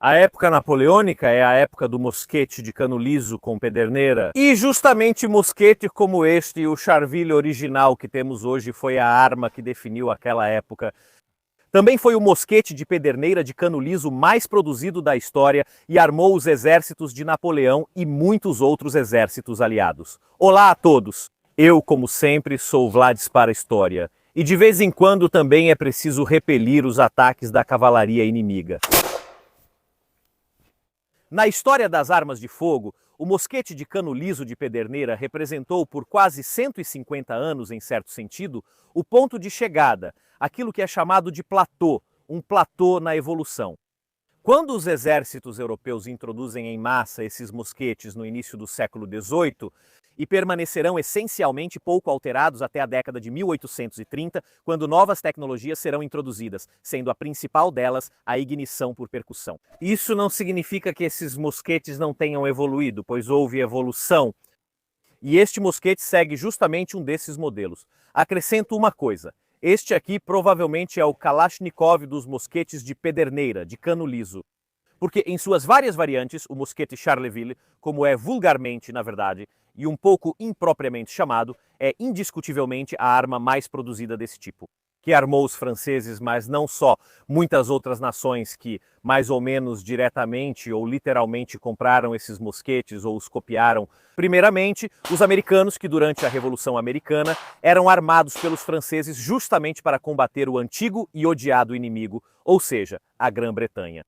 A época napoleônica é a época do mosquete de cano liso com pederneira. E justamente mosquete como este, o Charleville original que temos hoje, foi a arma que definiu aquela época. Também foi o mosquete de pederneira de cano liso mais produzido da história e armou os exércitos de Napoleão e muitos outros exércitos aliados. Olá a todos! Eu, como sempre, sou Vlads para a História. E de vez em quando também é preciso repelir os ataques da cavalaria inimiga. Na história das armas de fogo, o mosquete de cano liso de pederneira representou por quase 150 anos, em certo sentido, o ponto de chegada, aquilo que é chamado de platô, um platô na evolução. Quando os exércitos europeus introduzem em massa esses mosquetes no início do século XVIII, e permanecerão essencialmente pouco alterados até a década de 1830, quando novas tecnologias serão introduzidas, sendo a principal delas a ignição por percussão. Isso não significa que esses mosquetes não tenham evoluído, pois houve evolução. E este mosquete segue justamente um desses modelos. Acrescento uma coisa. Este aqui provavelmente é o Kalashnikov dos mosquetes de pederneira, de cano liso. Porque em suas várias variantes, o mosquete Charleville, como é vulgarmente, na verdade, e um pouco impropriamente chamado, é indiscutivelmente a arma mais produzida desse tipo, que armou os franceses, mas não só, muitas outras nações que, mais ou menos diretamente ou literalmente compraram esses mosquetes ou os copiaram. Primeiramente, os americanos, que durante a Revolução Americana eram armados pelos franceses justamente para combater o antigo e odiado inimigo, ou seja, a Grã-Bretanha.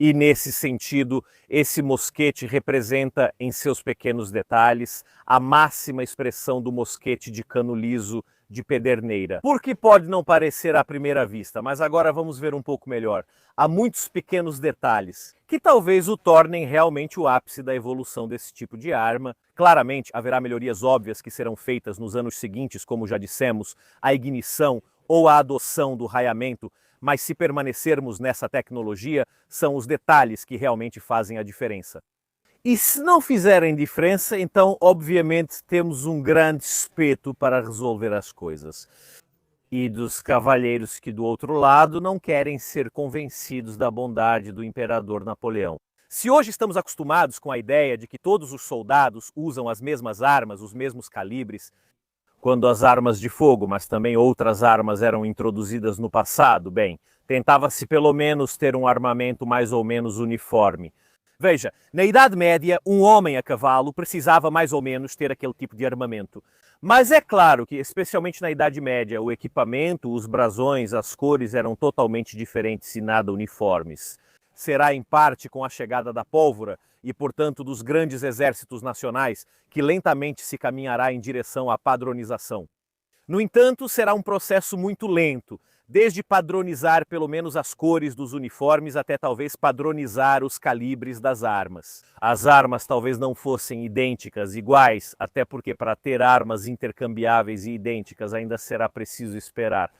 E nesse sentido, esse mosquete representa, em seus pequenos detalhes, a máxima expressão do mosquete de cano liso de pederneira. Porque pode não parecer à primeira vista, mas agora vamos ver um pouco melhor. Há muitos pequenos detalhes que talvez o tornem realmente o ápice da evolução desse tipo de arma. Claramente, haverá melhorias óbvias que serão feitas nos anos seguintes, como já dissemos, a ignição ou a adoção do raiamento, mas se permanecermos nessa tecnologia, são os detalhes que realmente fazem a diferença. E se não fizerem diferença, então obviamente temos um grande espeto para resolver as coisas. E dos cavalheiros que do outro lado não querem ser convencidos da bondade do imperador Napoleão. Se hoje estamos acostumados com a ideia de que todos os soldados usam as mesmas armas, os mesmos calibres, quando as armas de fogo, mas também outras armas eram introduzidas no passado, bem, tentava-se pelo menos ter um armamento mais ou menos uniforme. Veja, na Idade Média, um homem a cavalo precisava mais ou menos ter aquele tipo de armamento. Mas é claro que, especialmente na Idade Média, o equipamento, os brasões, as cores eram totalmente diferentes e nada uniformes. Será em parte com a chegada da pólvora e, portanto, dos grandes exércitos nacionais, que lentamente se caminhará em direção à padronização. No entanto, será um processo muito lento, desde padronizar pelo menos as cores dos uniformes até talvez padronizar os calibres das armas. As armas talvez não fossem idênticas, iguais, até porque para ter armas intercambiáveis e idênticas ainda será preciso esperar.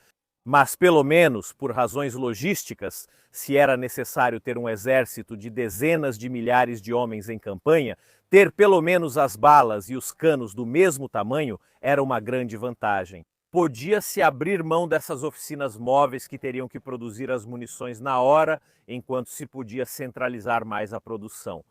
Mas, pelo menos, por razões logísticas, se era necessário ter um exército de dezenas de milhares de homens em campanha, ter pelo menos as balas e os canos do mesmo tamanho era uma grande vantagem. Podia-se abrir mão dessas oficinas móveis que teriam que produzir as munições na hora, enquanto se podia centralizar mais a produção.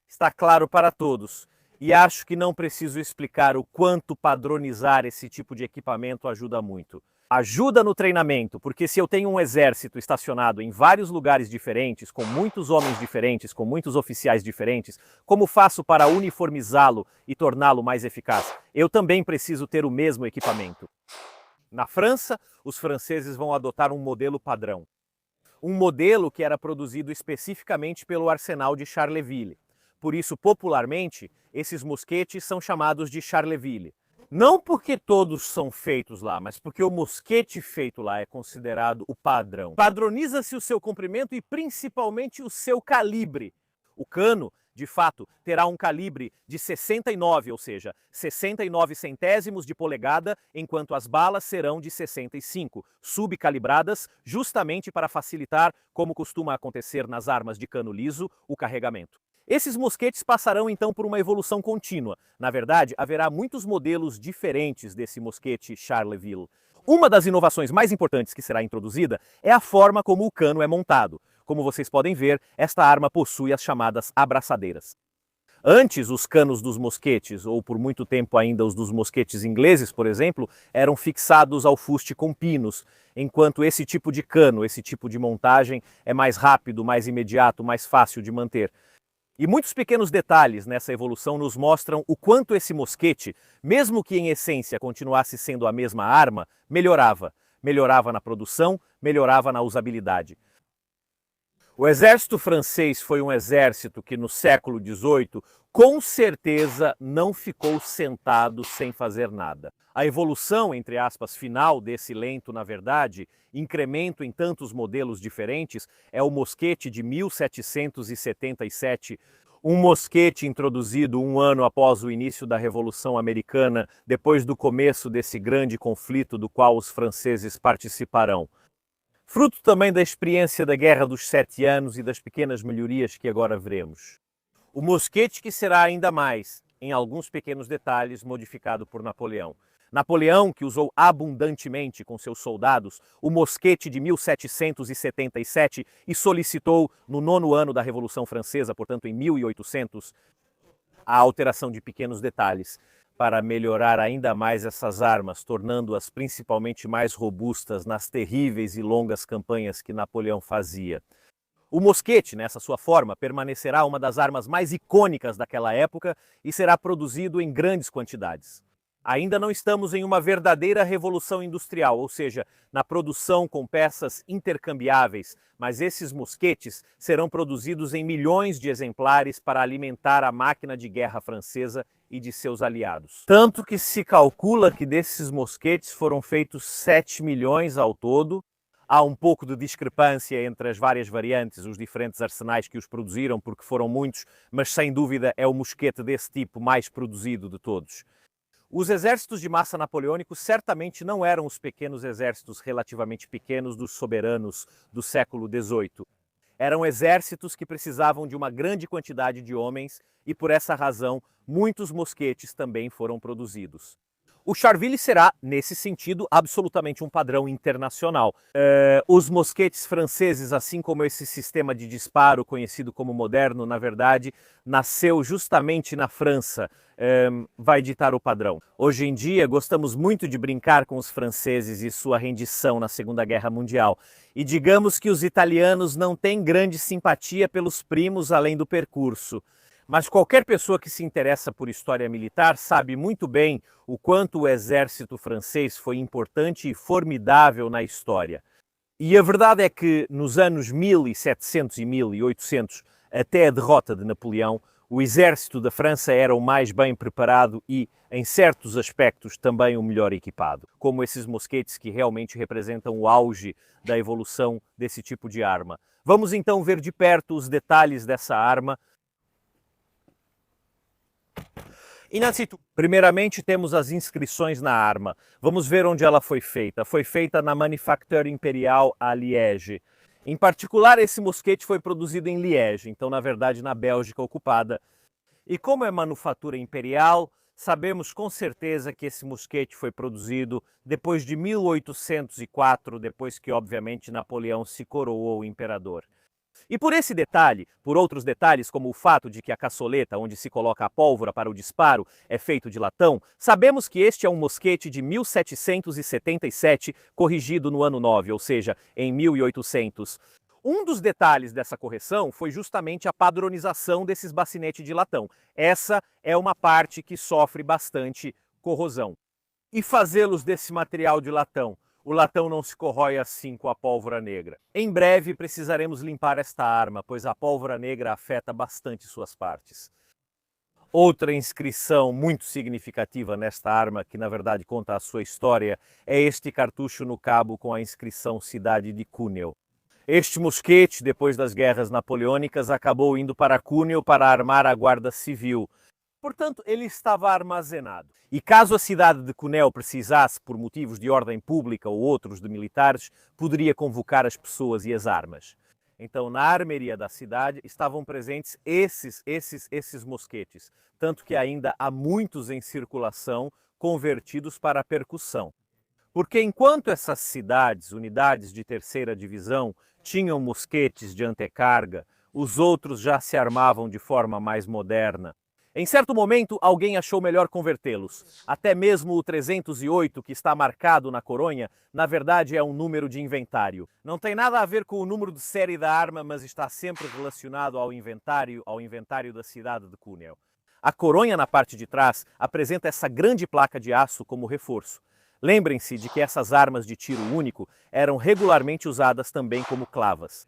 Está claro para todos, e acho que não preciso explicar o quanto padronizar esse tipo de equipamento ajuda muito. Ajuda no treinamento, porque se eu tenho um exército estacionado em vários lugares diferentes, com muitos homens diferentes, com muitos oficiais diferentes, como faço para uniformizá-lo e torná-lo mais eficaz? Eu também preciso ter o mesmo equipamento. Na França, os franceses vão adotar um modelo padrão. Um modelo que era produzido especificamente pelo arsenal de Charleville. Por isso, popularmente, esses mosquetes são chamados de Charleville. Não porque todos são feitos lá, mas porque o mosquete feito lá é considerado o padrão. Padroniza-se o seu comprimento e principalmente o seu calibre. O cano, de fato, terá um calibre de 69, ou seja, 69 centésimos de polegada, enquanto as balas serão de 65, subcalibradas justamente para facilitar, como costuma acontecer nas armas de cano liso, o carregamento. Esses mosquetes passarão então por uma evolução contínua. Na verdade, haverá muitos modelos diferentes desse mosquete Charleville. Uma das inovações mais importantes que será introduzida é a forma como o cano é montado. Como vocês podem ver, esta arma possui as chamadas abraçadeiras. Antes, os canos dos mosquetes, ou por muito tempo ainda os dos mosquetes ingleses, por exemplo, eram fixados ao fuste com pinos, enquanto esse tipo de cano, esse tipo de montagem é mais rápido, mais imediato, mais fácil de manter. E muitos pequenos detalhes nessa evolução nos mostram o quanto esse mosquete, mesmo que em essência continuasse sendo a mesma arma, melhorava. Melhorava na produção, melhorava na usabilidade. O exército francês foi um exército que no século XVIII com certeza não ficou sentado sem fazer nada. A evolução, entre aspas, final desse lento, na verdade, incremento em tantos modelos diferentes, é o mosquete de 1777, um mosquete introduzido um ano após o início da Revolução Americana, depois do começo desse grande conflito do qual os franceses participarão. Fruto também da experiência da Guerra dos 7 Anos e das pequenas melhorias que agora veremos. O mosquete que será ainda mais, em alguns pequenos detalhes, modificado por Napoleão. Napoleão, que usou abundantemente com seus soldados o mosquete de 1777 e solicitou, no 9º ano da Revolução Francesa, portanto em 1800, a alteração de pequenos detalhes para melhorar ainda mais essas armas, tornando-as principalmente mais robustas nas terríveis e longas campanhas que Napoleão fazia. O mosquete, nessa sua forma, permanecerá uma das armas mais icônicas daquela época e será produzido em grandes quantidades. Ainda não estamos em uma verdadeira revolução industrial, ou seja, na produção com peças intercambiáveis, mas esses mosquetes serão produzidos em milhões de exemplares para alimentar a máquina de guerra francesa e de seus aliados. Tanto que se calcula que desses mosquetes foram feitos 7 milhões ao todo. Há um pouco de discrepância entre as várias variantes, os diferentes arsenais que os produziram, porque foram muitos, mas sem dúvida é o mosquete desse tipo mais produzido de todos. Os exércitos de massa napoleônicos certamente não eram os pequenos exércitos relativamente pequenos dos soberanos do século XVIII. Eram exércitos que precisavam de uma grande quantidade de homens e, por essa razão, muitos mosquetes também foram produzidos. O Charville será, nesse sentido, absolutamente um padrão internacional. Os mosquetes franceses, assim como esse sistema de disparo conhecido como moderno, na verdade, nasceu justamente na França, vai ditar o padrão. Hoje em dia, gostamos muito de brincar com os franceses e sua rendição na Segunda Guerra Mundial. E digamos que os italianos não têm grande simpatia pelos primos além do percurso. Mas qualquer pessoa que se interessa por história militar sabe muito bem o quanto o exército francês foi importante e formidável na história. E a verdade é que nos anos 1700 e 1800, até a derrota de Napoleão, o exército da França era o mais bem preparado e, em certos aspectos, também o melhor equipado, como esses mosquetes que realmente representam o auge da evolução desse tipo de arma. Vamos então ver de perto os detalhes dessa arma. Primeiramente temos as inscrições na arma. Vamos ver onde ela foi feita. Foi feita na Manufacture Imperial à Liège. Em particular, esse mosquete foi produzido em Liège, então na verdade na Bélgica ocupada. E como é manufatura imperial, sabemos com certeza que esse mosquete foi produzido depois de 1804, depois que obviamente Napoleão se coroou imperador. E por esse detalhe, por outros detalhes como o fato de que a caçoleta onde se coloca a pólvora para o disparo é feito de latão, sabemos que este é um mosquete de 1777, corrigido no ano 9, ou seja, em 1800. Um dos detalhes dessa correção foi justamente a padronização desses bacinetes de latão. Essa é uma parte que sofre bastante corrosão. E fazê-los desse material de latão? O latão não se corrói assim com a pólvora negra. Em breve precisaremos limpar esta arma, pois a pólvora negra afeta bastante suas partes. Outra inscrição muito significativa nesta arma, que na verdade conta a sua história, é este cartucho no cabo com a inscrição Cidade de Cuneo. Este mosquete, depois das guerras napoleônicas, acabou indo para Cuneo para armar a Guarda Civil. Portanto, ele estava armazenado. E caso a cidade de Cuneo precisasse, por motivos de ordem pública ou outros de militares, poderia convocar as pessoas e as armas. Então, na armeria da cidade estavam presentes esses mosquetes, tanto que ainda há muitos em circulação convertidos para a percussão. Porque enquanto essas cidades, unidades de terceira divisão, tinham mosquetes de antecarga, os outros já se armavam de forma mais moderna. Em certo momento, alguém achou melhor convertê-los. Até mesmo o 308, que está marcado na coronha, na verdade é um número de inventário. Não tem nada a ver com o número de série da arma, mas está sempre relacionado ao inventário da cidade de Cuneo. A coronha na parte de trás apresenta essa grande placa de aço como reforço. Lembrem-se de que essas armas de tiro único eram regularmente usadas também como clavas.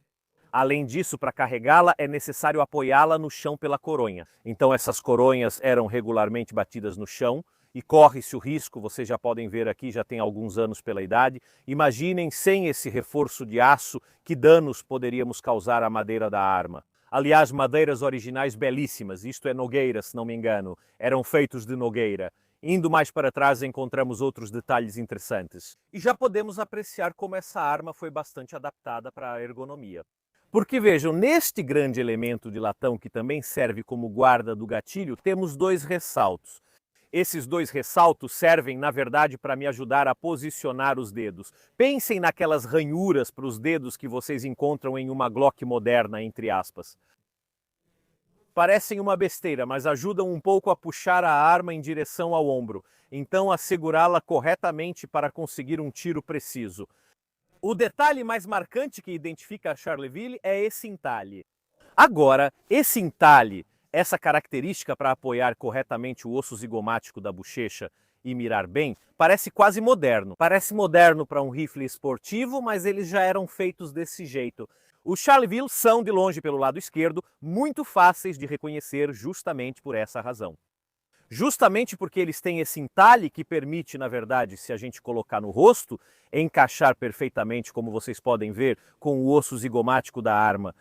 Além disso, para carregá-la é necessário apoiá-la no chão pela coronha. Então essas coronhas eram regularmente batidas no chão e corre-se o risco, vocês já podem ver aqui, já tem alguns anos pela idade. Imaginem sem esse reforço de aço que danos poderíamos causar à madeira da arma. Aliás, madeiras originais belíssimas, isto é nogueira, se não me engano, eram feitos de nogueira. Indo mais para trás encontramos outros detalhes interessantes. E já podemos apreciar como essa arma foi bastante adaptada para a ergonomia. Porque vejam, neste grande elemento de latão que também serve como guarda do gatilho, temos dois ressaltos. Esses dois ressaltos servem, na verdade, para me ajudar a posicionar os dedos. Pensem naquelas ranhuras para os dedos que vocês encontram em uma Glock moderna, entre aspas. Parecem uma besteira, mas ajudam um pouco a puxar a arma em direção ao ombro, então a segurá-la corretamente para conseguir um tiro preciso. O detalhe mais marcante que identifica a Charleville é esse entalhe. Agora, esse entalhe, essa característica para apoiar corretamente o osso zigomático da bochecha e mirar bem, parece quase moderno. Parece moderno para um rifle esportivo, mas eles já eram feitos desse jeito. Os Charleville são, de longe pelo lado esquerdo, muito fáceis de reconhecer justamente por essa razão. Justamente porque eles têm esse entalhe que permite, na verdade, se a gente colocar no rosto, encaixar perfeitamente, como vocês podem ver, com o osso zigomático da arma.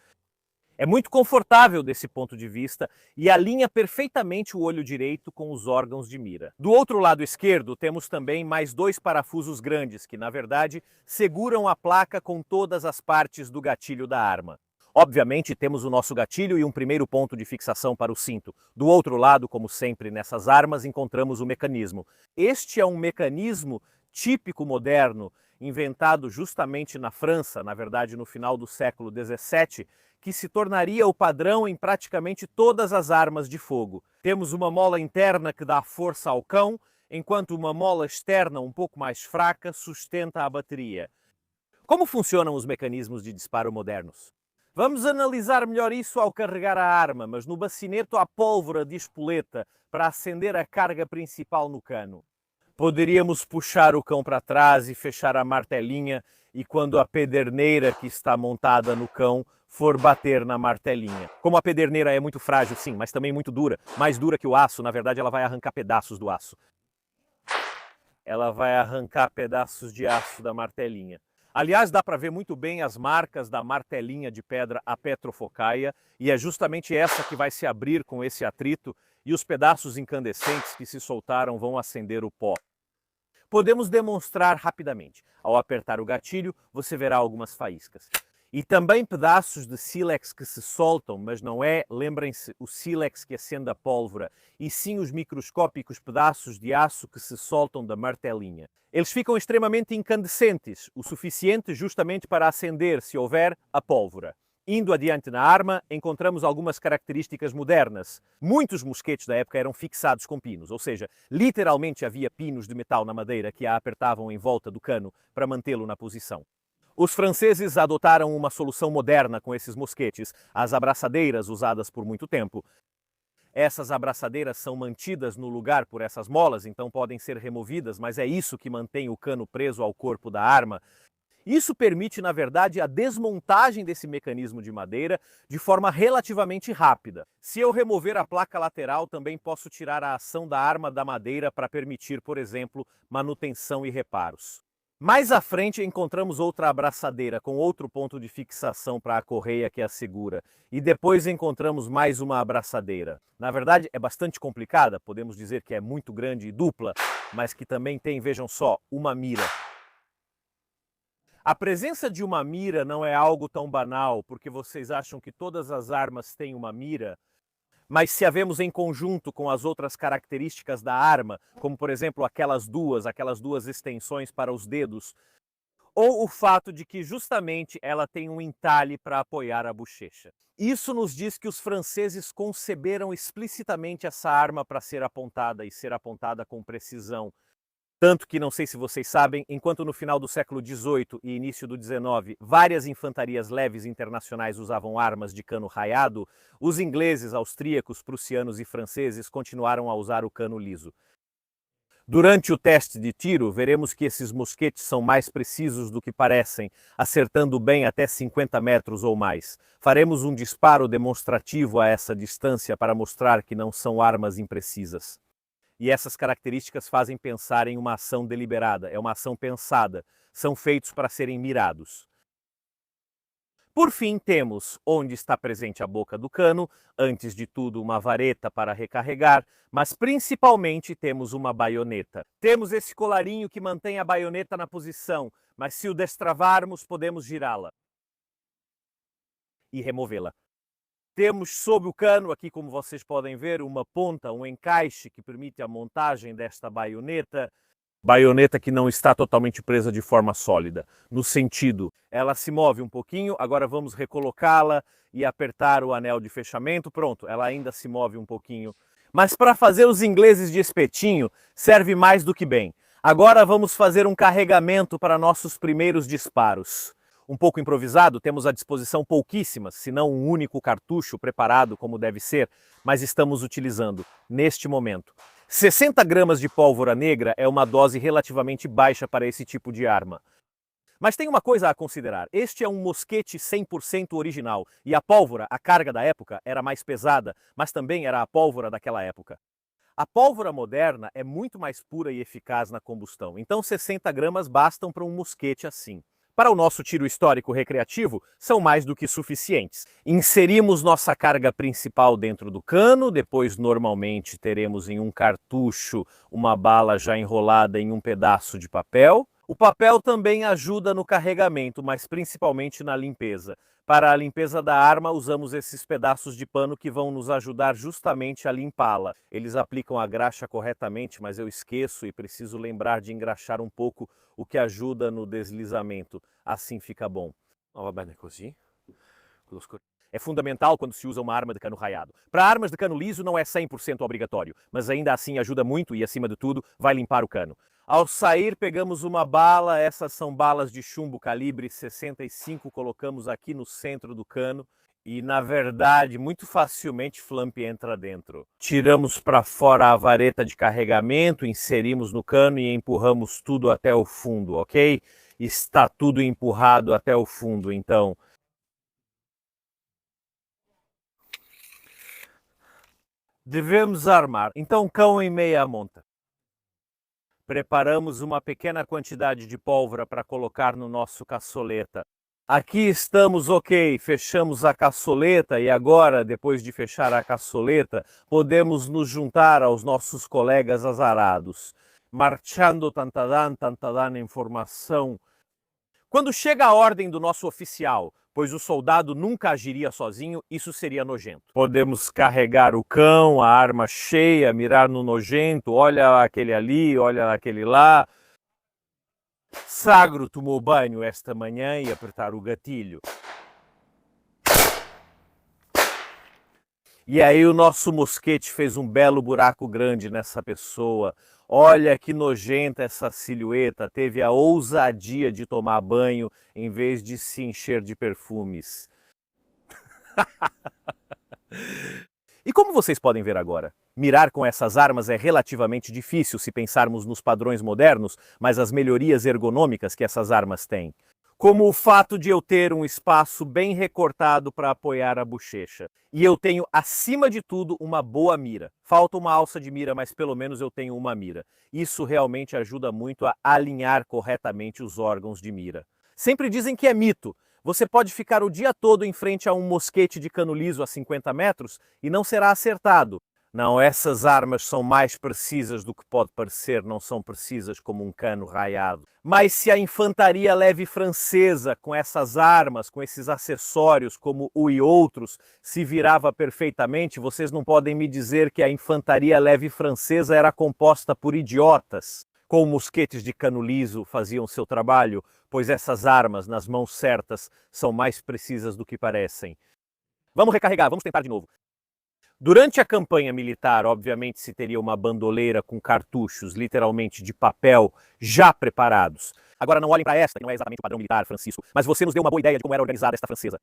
É muito confortável desse ponto de vista e alinha perfeitamente o olho direito com os órgãos de mira. Do outro lado esquerdo, temos também mais dois parafusos grandes que, na verdade, seguram a placa com todas as partes do gatilho da arma. Obviamente, temos o nosso gatilho e um primeiro ponto de fixação para o cinto. Do outro lado, como sempre nessas armas, encontramos o mecanismo. Este é um mecanismo típico moderno, inventado justamente na França, na verdade no final do século XVII, que se tornaria o padrão em praticamente todas as armas de fogo. Temos uma mola interna que dá força ao cão, enquanto uma mola externa um pouco mais fraca sustenta a bateria. Como funcionam os mecanismos de disparo modernos? Vamos analisar melhor isso ao carregar a arma, mas no bacineto há pólvora de espoleta para acender a carga principal no cano. Poderíamos puxar o cão para trás e fechar a martelinha e quando a pederneira que está montada no cão for bater na martelinha. Como a pederneira é muito frágil, sim, mas também muito dura, mais dura que o aço, na verdade ela vai arrancar pedaços do aço. Ela vai arrancar pedaços de aço da martelinha. Aliás, dá para ver muito bem as marcas da martelinha de pedra a petrofocaia, e é justamente essa que vai se abrir com esse atrito, e os pedaços incandescentes que se soltaram vão acender o pó. Podemos demonstrar rapidamente. Ao apertar o gatilho, você verá algumas faíscas. E também pedaços de sílex que se soltam, mas não é, lembrem-se, o sílex que acende a pólvora, e sim os microscópicos pedaços de aço que se soltam da martelinha. Eles ficam extremamente incandescentes, o suficiente justamente para acender, se houver, a pólvora. Indo adiante na arma, encontramos algumas características modernas. Muitos mosquetes da época eram fixados com pinos, ou seja, literalmente havia pinos de metal na madeira que a apertavam em volta do cano para mantê-lo na posição. Os franceses adotaram uma solução moderna com esses mosquetes, as abraçadeiras usadas por muito tempo. Essas abraçadeiras são mantidas no lugar por essas molas, então podem ser removidas, mas é isso que mantém o cano preso ao corpo da arma. Isso permite, na verdade, a desmontagem desse mecanismo de madeira de forma relativamente rápida. Se eu remover a placa lateral, também posso tirar a ação da arma da madeira para permitir, por exemplo, manutenção e reparos. Mais à frente encontramos outra abraçadeira com outro ponto de fixação para a correia que a segura. E depois encontramos mais uma abraçadeira. Na verdade é bastante complicada, podemos dizer que é muito grande e dupla, mas que também tem, vejam só, uma mira. A presença de uma mira não é algo tão banal, porque vocês acham que todas as armas têm uma mira, Mas se a vemos em conjunto com as outras características da arma, como por exemplo aquelas duas extensões para os dedos, ou o fato de que justamente ela tem um entalhe para apoiar a bochecha. Isso nos diz que os franceses conceberam explicitamente essa arma para ser apontada e ser apontada com precisão. Tanto que, não sei se vocês sabem, enquanto no final do século XVIII e início do XIX, várias infantarias leves internacionais usavam armas de cano raiado, os ingleses, austríacos, prussianos e franceses continuaram a usar o cano liso. Durante o teste de tiro, veremos que esses mosquetes são mais precisos do que parecem, acertando bem até 50 metros ou mais. Faremos um disparo demonstrativo a essa distância para mostrar que não são armas imprecisas. E essas características fazem pensar em uma ação deliberada, é uma ação pensada, são feitos para serem mirados. Por fim, temos onde está presente a boca do cano, antes de tudo uma vareta para recarregar, mas principalmente temos uma baioneta. Temos esse colarinho que mantém a baioneta na posição, mas se o destravarmos podemos girá-la e removê-la. Temos sob o cano, aqui como vocês podem ver, uma ponta, um encaixe que permite a montagem desta baioneta. Baioneta que não está totalmente presa de forma sólida, no sentido, ela se move um pouquinho, agora vamos recolocá-la e apertar o anel de fechamento, pronto, ela ainda se move um pouquinho. Mas para fazer os ingleses de espetinho, serve mais do que bem. Agora vamos fazer um carregamento para nossos primeiros disparos. Um pouco improvisado, temos à disposição pouquíssimas, se não um único cartucho preparado como deve ser, mas estamos utilizando, neste momento. 60 gramas de pólvora negra é uma dose relativamente baixa para esse tipo de arma. Mas tem uma coisa a considerar, este é um mosquete 100% original, e a pólvora, a carga da época, era mais pesada, mas também era a pólvora daquela época. A pólvora moderna é muito mais pura e eficaz na combustão, então 60 gramas bastam para um mosquete assim. Para o nosso tiro histórico recreativo, são mais do que suficientes. Inserimos nossa carga principal dentro do cano, depois normalmente teremos em um cartucho uma bala já enrolada em um pedaço de papel. O papel também ajuda no carregamento, mas principalmente na limpeza. Para a limpeza da arma, usamos esses pedaços de pano que vão nos ajudar justamente a limpá-la. Eles aplicam a graxa corretamente, mas eu esqueço e preciso lembrar de engraxar um pouco, o que ajuda no deslizamento. Assim fica bom. É fundamental quando se usa uma arma de cano raiado. Para armas de cano liso não é 100% obrigatório, mas ainda assim ajuda muito e, acima de tudo, vai limpar o cano. Ao sair, pegamos uma bala, essas são balas de chumbo calibre 65, colocamos aqui no centro do cano e, na verdade, muito facilmente Flamp entra dentro. Tiramos para fora a vareta de carregamento, inserimos no cano e empurramos tudo até o fundo, ok? Está tudo empurrado até o fundo, então. Devemos armar, então cão em meia monta. Preparamos uma pequena quantidade de pólvora para colocar no nosso caçoleta. Aqui estamos ok, fechamos a caçoleta e agora, depois de fechar a caçoleta, podemos nos juntar aos nossos colegas azarados. Marchando tantadan em formação. Quando chega a ordem do nosso oficial, pois o soldado nunca agiria sozinho, isso seria nojento. Podemos carregar o cão, a arma cheia, mirar no nojento, olha aquele ali, olha aquele lá. Sagro tomou banho esta manhã e apertar o gatilho. E aí o nosso mosquete fez um belo buraco grande nessa pessoa. Olha que nojenta essa silhueta, teve a ousadia de tomar banho em vez de se encher de perfumes. E como vocês podem ver agora, mirar com essas armas é relativamente difícil se pensarmos nos padrões modernos, mas as melhorias ergonômicas que essas armas têm. Como o fato de eu ter um espaço bem recortado para apoiar a bochecha. E eu tenho, acima de tudo, uma boa mira. Falta uma alça de mira, mas pelo menos eu tenho uma mira. Isso realmente ajuda muito a alinhar corretamente os órgãos de mira. Sempre dizem que é mito. Você pode ficar o dia todo em frente a um mosquete de cano liso a 50 metros e não será acertado. Não, essas armas são mais precisas do que pode parecer, não são precisas como um cano raiado. Mas se a infantaria leve francesa, com essas armas, com esses acessórios como o e outros, se virava perfeitamente, vocês não podem me dizer que a infantaria leve francesa era composta por idiotas. Com mosquetes de cano liso faziam seu trabalho, pois essas armas, nas mãos certas, são mais precisas do que parecem. Vamos recarregar, vamos tentar de novo. Durante a campanha militar, obviamente, se teria uma bandoleira com cartuchos, literalmente de papel, já preparados. Agora, não olhem para esta, que não é exatamente o padrão militar, Francisco, mas você nos deu uma boa ideia de como era organizada esta francesa.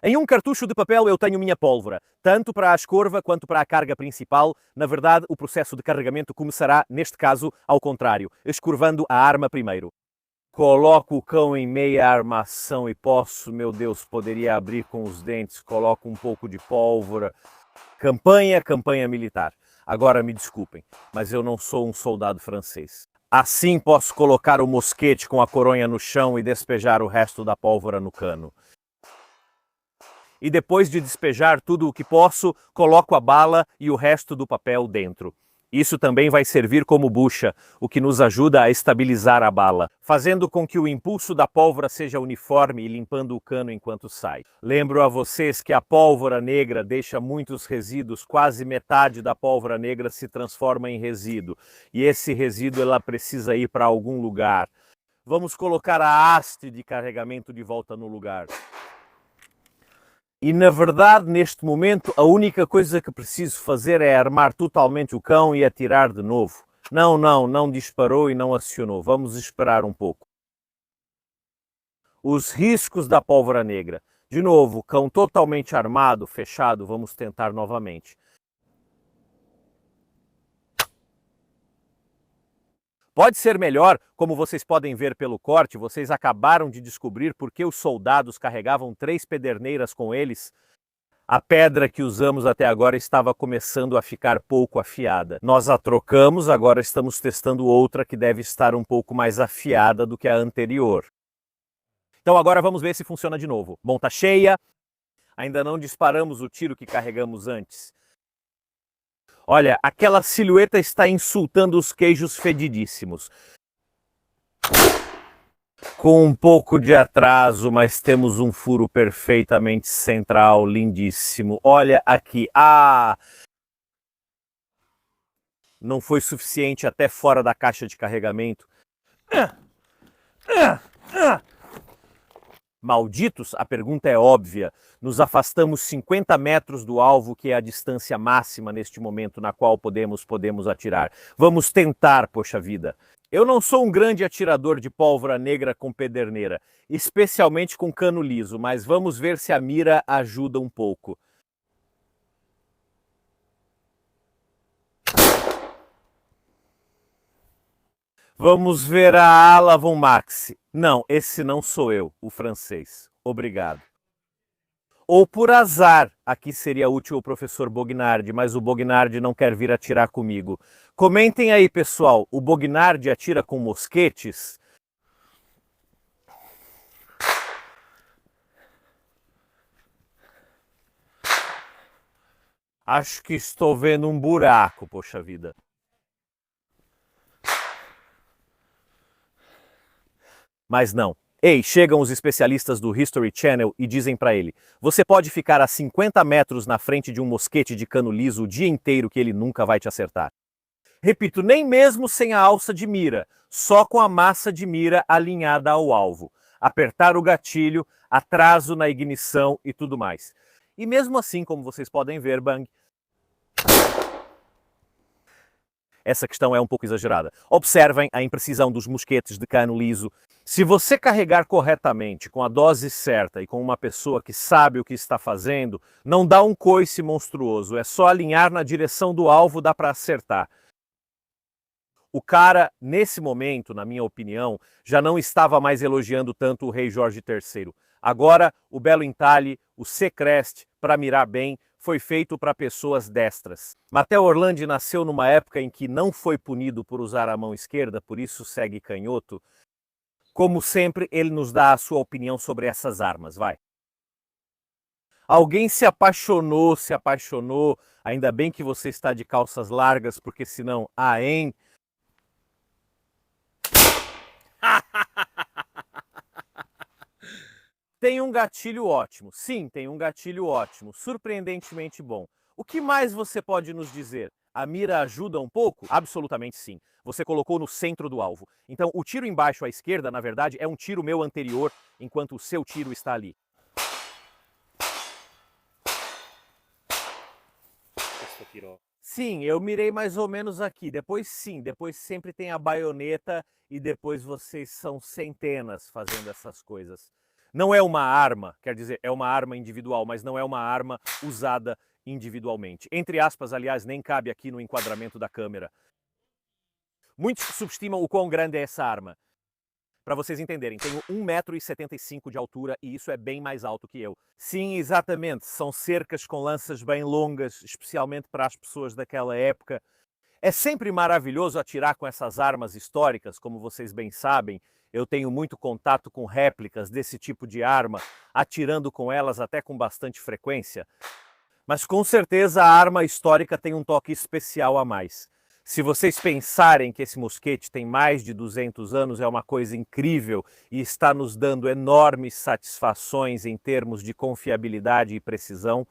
Em um cartucho de papel eu tenho minha pólvora, tanto para a escorva quanto para a carga principal. Na verdade, o processo de carregamento começará, neste caso, ao contrário, escorvando a arma primeiro. Coloco o cão em meia armação e posso, meu Deus, poderia abrir com os dentes, coloco um pouco de pólvora. Campanha militar. Agora me desculpem, mas eu não sou um soldado francês. Assim posso colocar o mosquete com a coronha no chão e despejar o resto da pólvora no cano. E depois de despejar tudo o que posso, coloco a bala e o resto do papel dentro. Isso também vai servir como bucha, o que nos ajuda a estabilizar a bala, fazendo com que o impulso da pólvora seja uniforme e limpando o cano enquanto sai. Lembro a vocês que a pólvora negra deixa muitos resíduos, quase metade da pólvora negra se transforma em resíduo, e esse resíduo ela precisa ir para algum lugar. Vamos colocar a haste de carregamento de volta no lugar. E na verdade, neste momento, a única coisa que preciso fazer é armar totalmente o cão e atirar de novo. Não disparou e não acionou. Vamos esperar um pouco. Os riscos da pólvora negra. De novo, cão totalmente armado, fechado, vamos tentar novamente. Pode ser melhor, como vocês podem ver pelo corte, vocês acabaram de descobrir por que os soldados carregavam 3 pederneiras com eles. A pedra que usamos até agora estava começando a ficar pouco afiada. Nós a trocamos, agora estamos testando outra que deve estar um pouco mais afiada do que a anterior. Então agora vamos ver se funciona de novo. Bom, tá cheia. Ainda não disparamos o tiro que carregamos antes. Olha, aquela silhueta está insultando os queijos fedidíssimos. Com um pouco de atraso, mas temos um furo perfeitamente central, lindíssimo. Olha aqui. Não foi suficiente até fora da caixa de carregamento. Malditos? A pergunta é óbvia. Nos afastamos 50 metros do alvo, que é a distância máxima neste momento na qual podemos atirar. Vamos tentar, poxa vida. Eu não sou um grande atirador de pólvora negra com pederneira, especialmente com cano liso, mas vamos ver se a mira ajuda um pouco. Vamos ver a ala von Max. Não, esse não sou eu, o francês. Obrigado. Ou por azar, aqui seria útil o professor Bognardi, mas o Bognardi não quer vir atirar comigo. Comentem aí, pessoal, o Bognardi atira com mosquetes? Acho que estou vendo um buraco, poxa vida. Mas não. Ei, chegam os especialistas do History Channel e dizem para ele: você pode ficar a 50 metros na frente de um mosquete de cano liso o dia inteiro que ele nunca vai te acertar. Repito, nem mesmo sem a alça de mira, só com a massa de mira alinhada ao alvo. Apertar o gatilho, atraso na ignição e tudo mais. E mesmo assim, como vocês podem ver, bang, essa questão é um pouco exagerada. Observem a imprecisão dos mosquetes de cano liso. Se você carregar corretamente, com a dose certa e com uma pessoa que sabe o que está fazendo, não dá um coice monstruoso, é só alinhar na direção do alvo, dá para acertar. O cara, nesse momento, na minha opinião, já não estava mais elogiando tanto o rei Jorge III. Agora, o belo entalhe, o Secrest, para mirar bem, foi feito para pessoas destras. Matteo Orlandi nasceu numa época em que não foi punido por usar a mão esquerda, por isso segue canhoto. Como sempre, ele nos dá a sua opinião sobre essas armas, vai. Alguém se apaixonou, se apaixonou. Ainda bem que você está de calças largas, porque senão, hein? Tem um gatilho ótimo. Sim, tem um gatilho ótimo. Surpreendentemente bom. O que mais você pode nos dizer? A mira ajuda um pouco? Absolutamente sim. Você colocou no centro do alvo. Então, o tiro embaixo à esquerda, na verdade, é um tiro meu anterior, enquanto o seu tiro está ali. Sim, eu mirei mais ou menos aqui. Depois sim, depois sempre tem a baioneta e depois vocês são centenas fazendo essas coisas. Não é uma arma, quer dizer, é uma arma individual, mas não é uma arma usada individualmente. Entre aspas, aliás, nem cabe aqui no enquadramento da câmera. Muitos subestimam o quão grande é essa arma. Para vocês entenderem, tenho 1,75 m de altura e isso é bem mais alto que eu. Sim, exatamente, são cercas com lanças bem longas, especialmente para as pessoas daquela época. É sempre maravilhoso atirar com essas armas históricas, como vocês bem sabem. Eu tenho muito contato com réplicas desse tipo de arma, atirando com elas até com bastante frequência. Mas com certeza a arma histórica tem um toque especial a mais. Se vocês pensarem que esse mosquete tem mais de 200 anos, é uma coisa incrível e está nos dando enormes satisfações em termos de confiabilidade e precisão.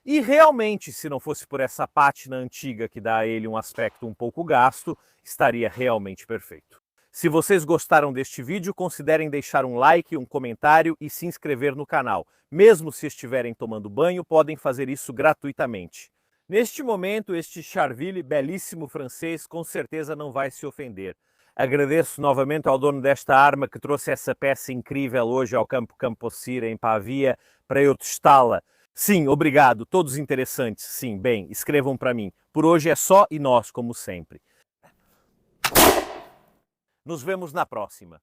E realmente, se não fosse por essa pátina antiga que dá a ele um aspecto um pouco gasto, estaria realmente perfeito. Se vocês gostaram deste vídeo, considerem deixar um like, um comentário e se inscrever no canal. Mesmo se estiverem tomando banho, podem fazer isso gratuitamente. Neste momento, este Charville, belíssimo francês, com certeza não vai se ofender. Agradeço novamente ao dono desta arma que trouxe essa peça incrível hoje ao Campo Campossira, em Pavia, para eu testá-la. Sim, obrigado, todos interessantes. Sim, bem, escrevam para mim. Por hoje é só e nós, como sempre. Nos vemos na próxima.